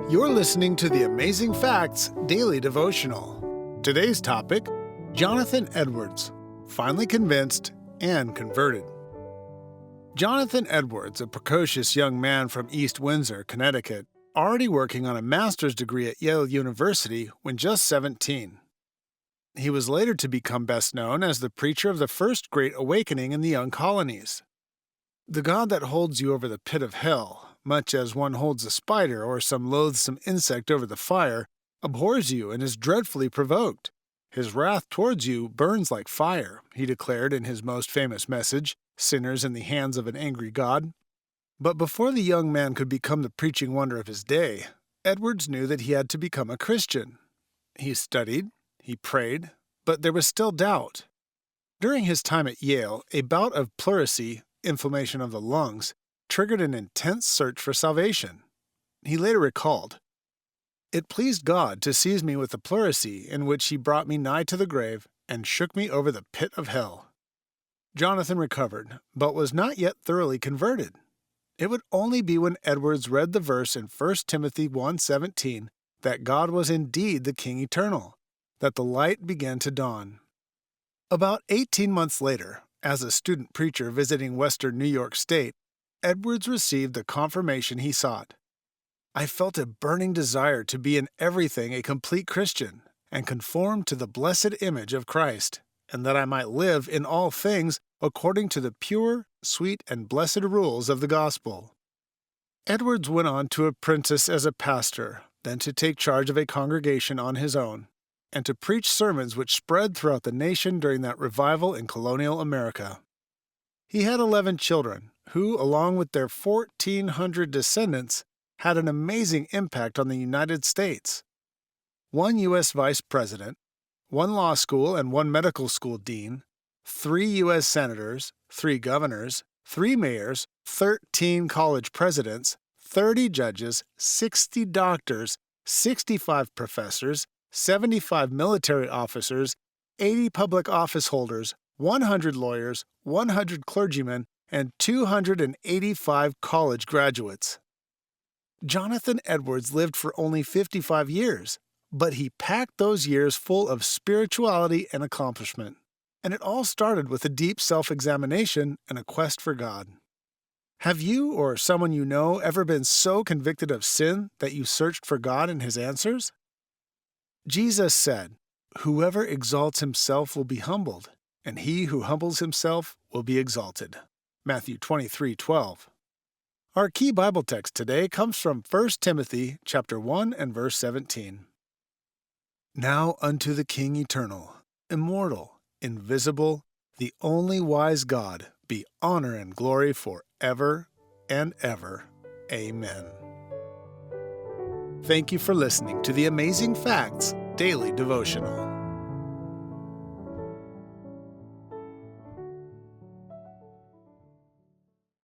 You're listening to the Amazing Facts Daily Devotional. Today's topic, Jonathan Edwards, finally convinced and converted. Jonathan Edwards, a precocious young man from East Windsor, Connecticut, already working on a master's degree at Yale University when just 17. He was later to become best known as the preacher of the first Great Awakening in the young colonies. The God that holds you over the pit of hell, much as one holds a spider or some loathsome insect over the fire, abhors you and is dreadfully provoked. His wrath towards you burns like fire, he declared in his most famous message, Sinners in the Hands of an Angry God. But before the young man could become the preaching wonder of his day, Edwards knew that he had to become a Christian. He studied, he prayed, but there was still doubt. During his time at Yale, a bout of pleurisy, inflammation of the lungs, triggered an intense search for salvation. He later recalled, "It pleased God to seize me with a pleurisy in which he brought me nigh to the grave and shook me over the pit of hell." Jonathan recovered, but was not yet thoroughly converted. It would only be when Edwards read the verse in 1 Timothy 1:17 that God was indeed the King eternal, that the light began to dawn. About 18 months later, as a student preacher visiting western New York State, Edwards received the confirmation he sought. "I felt a burning desire to be in everything a complete Christian and conform to the blessed image of Christ, and that I might live in all things according to the pure, sweet, and blessed rules of the gospel." Edwards went on to apprentice as a pastor, then to take charge of a congregation on his own, and to preach sermons which spread throughout the nation during that revival in colonial America. He had 11 children, who, along with their 1,400 descendants, had an amazing impact on the United States. 1 U.S. vice president, 1 law school and 1 medical school dean, 3 U.S. senators, 3 governors, 3 mayors, 13 college presidents, 30 judges, 60 doctors, 65 professors, 75 military officers, 80 public office holders, 100 lawyers, 100 clergymen, and 285 college graduates. Jonathan Edwards lived for only 55 years, but he packed those years full of spirituality and accomplishment. And it all started with a deep self-examination and a quest for God. Have you or someone you know ever been so convicted of sin that you searched for God and His answers? Jesus said, "Whoever exalts himself will be humbled, and he who humbles himself will be exalted." Matthew 23:12. Our key Bible text today comes from 1 Timothy chapter 1 and verse 17. "Now unto the King eternal, immortal, invisible, the only wise God, be honor and glory forever and ever. Amen." Thank you for listening to the Amazing Facts Daily Devotional.